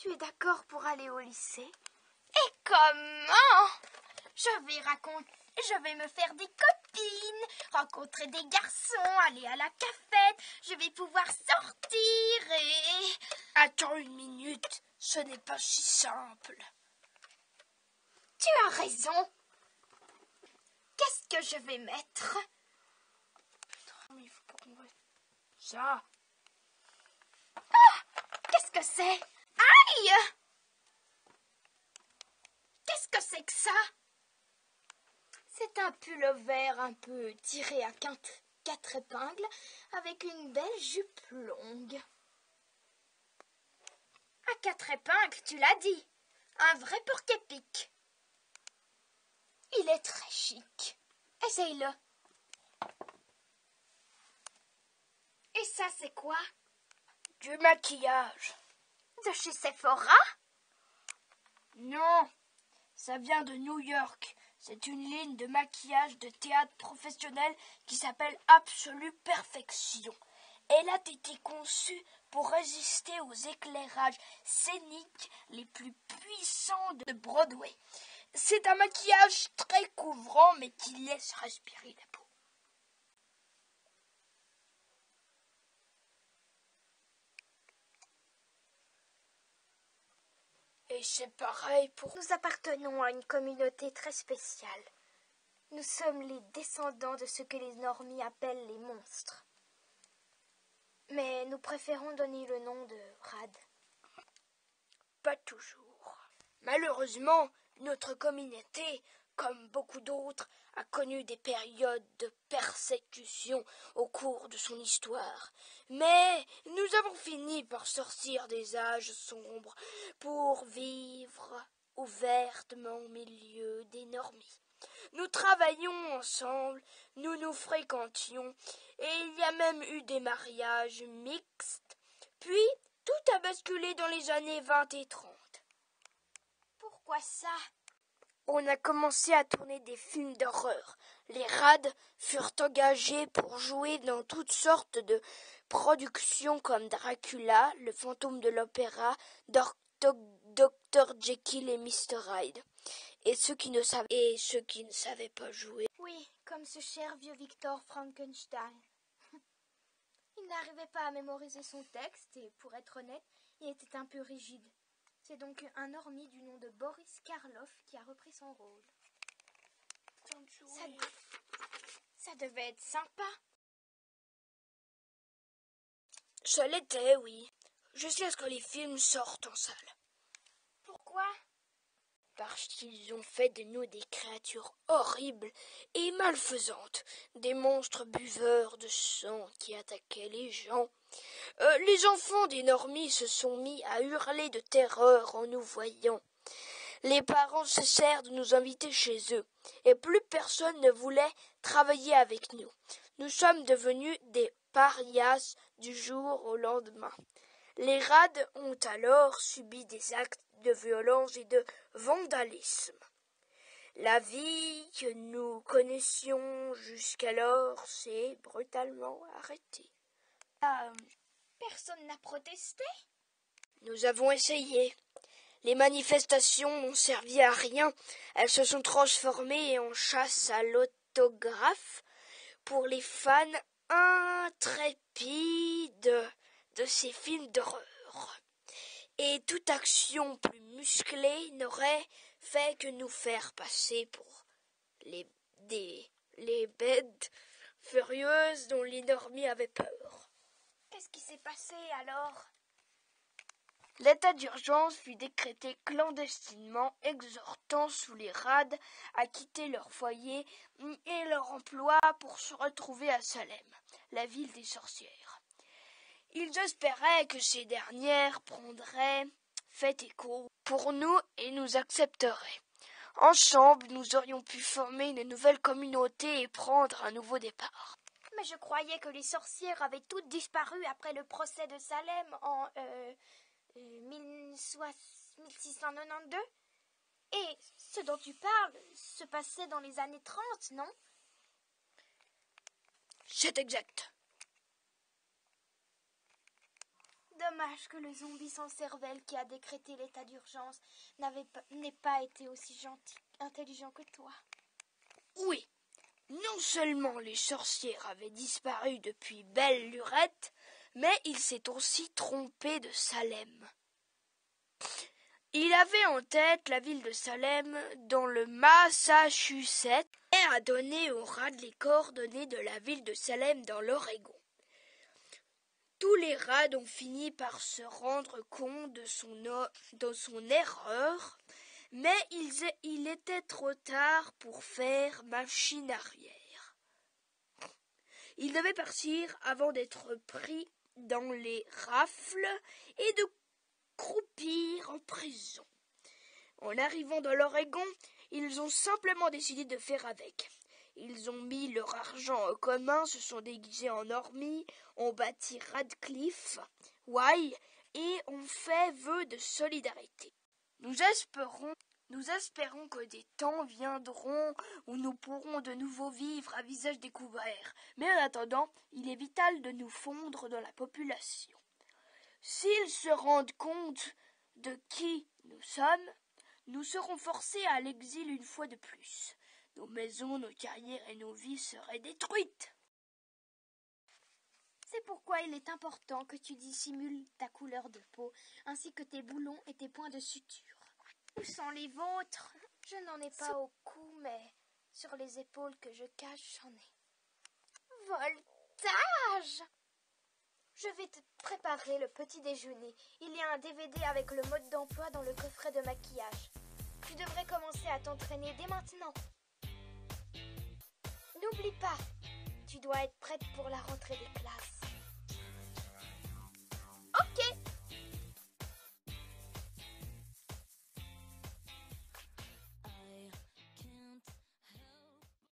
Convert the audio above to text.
Tu es d'accord pour aller au lycée? Et comment? Je vais me faire des copines, rencontrer des garçons, aller à la cafette, je vais pouvoir sortir et... Attends une minute, ce n'est pas si simple. Tu as raison. Qu'est-ce que je vais mettre? Putain, il faut pas qu'on voit ça. Ah! Qu'est-ce que c'est? Aïe! Qu'est-ce que c'est que ça? C'est un pullover un peu tiré à quatre épingles avec une belle jupe longue. À 4 épingles, tu l'as dit. Un vrai porc-épic. Il est très chic. Essaye-le. Et ça, c'est quoi? Du maquillage. De chez Sephora? Non, ça vient de New York. C'est une ligne de maquillage de théâtre professionnel qui s'appelle Absolue Perfection. Elle a été conçue pour résister aux éclairages scéniques les plus puissants de Broadway. C'est un maquillage très couvrant mais qui laisse respirer la peau. Et c'est pareil pour... Nous appartenons à une communauté très spéciale. Nous sommes les descendants de ce que les normies appellent les monstres. Mais nous préférons donner le nom de rad. Pas toujours. Malheureusement, notre communauté, comme beaucoup d'autres, a connu des périodes de persécution au cours de son histoire. Mais nous avons fini par sortir des âges sombres pour vivre ouvertement au milieu des normies. Nous travaillions ensemble, nous nous fréquentions, et il y a même eu des mariages mixtes. Puis, tout a basculé dans les années 20 et 30. Pourquoi ça? On a commencé à tourner des films d'horreur. Les rads furent engagés pour jouer dans toutes sortes de productions comme Dracula, le fantôme de l'opéra, Dr. Jekyll et Mr. Hyde. Et ceux qui ne savaient pas jouer. Oui, comme ce cher vieux Victor Frankenstein. Il n'arrivait pas à mémoriser son texte et, pour être honnête, il était un peu rigide. C'est donc un normie du nom de Boris Karloff qui a repris son rôle. Ça devait être sympa. Ça l'était, oui. Jusqu'à ce que les films sortent en salle. Pourquoi? Parce qu'ils ont fait de nous des créatures horribles et malfaisantes, des monstres buveurs de sang qui attaquaient les gens. Les enfants des normies se sont mis à hurler de terreur en nous voyant. Les parents cessèrent de nous inviter chez eux, et plus personne ne voulait travailler avec nous. Nous sommes devenus des parias du jour au lendemain. Les rades ont alors subi des actes de violence et de vandalisme. La vie que nous connaissions jusqu'alors s'est brutalement arrêtée. Personne n'a protesté? Nous avons essayé. Les manifestations n'ont servi à rien. Elles se sont transformées en chasse à l'autographe pour les fans intrépides de ces films d'horreur. Et toute action plus musclée n'aurait fait que nous faire passer pour les bêtes furieuses dont les normies avaient peur. Qu'est-ce qui s'est passé alors? L'état d'urgence fut décrété clandestinement, exhortant sous les rades à quitter leur foyer et leur emploi pour se retrouver à Salem, la ville des sorcières. Ils espéraient que ces dernières prendraient fait écho pour nous et nous accepteraient. Ensemble, nous aurions pu former une nouvelle communauté et prendre un nouveau départ. Mais je croyais que les sorcières avaient toutes disparu après le procès de Salem en 1692. Et ce dont tu parles se passait dans les années 30, non? C'est exact. dommage que le zombie sans cervelle qui a décrété l'état d'urgence n'ait pas été aussi intelligent que toi. Oui, non seulement les sorcières avaient disparu depuis belle lurette, mais il s'est aussi trompé de Salem. Il avait en tête la ville de Salem dans le Massachusetts et a donné au rats les coordonnées de la ville de Salem dans l'Oregon. Tous les rats ont fini par se rendre compte de son erreur, mais il était trop tard pour faire machine arrière. Il devait partir avant d'être pris dans les rafles et de croupir en prison. En arrivant dans l'Oregon, ils ont simplement décidé de faire avec. Ils ont mis leur argent en commun, se sont déguisés en normies, ont bâti Radcliffe, Y et ont fait vœu de solidarité. Nous espérons que des temps viendront où nous pourrons de nouveau vivre à visage découvert. Mais en attendant, il est vital de nous fondre dans la population. S'ils se rendent compte de qui nous sommes, nous serons forcés à l'exil une fois de plus. Nos maisons, nos carrières et nos vies seraient détruites. C'est pourquoi il est important que tu dissimules ta couleur de peau, ainsi que tes boulons et tes points de suture. Où sont les vôtres? Je n'en ai pas au cou, mais sur les épaules que je cache, j'en ai. Voltage! Je vais te préparer le petit déjeuner. Il y a un DVD avec le mode d'emploi dans le coffret de maquillage. Tu devrais commencer à t'entraîner dès maintenant. N'oublie pas, tu dois être prête pour la rentrée des classes.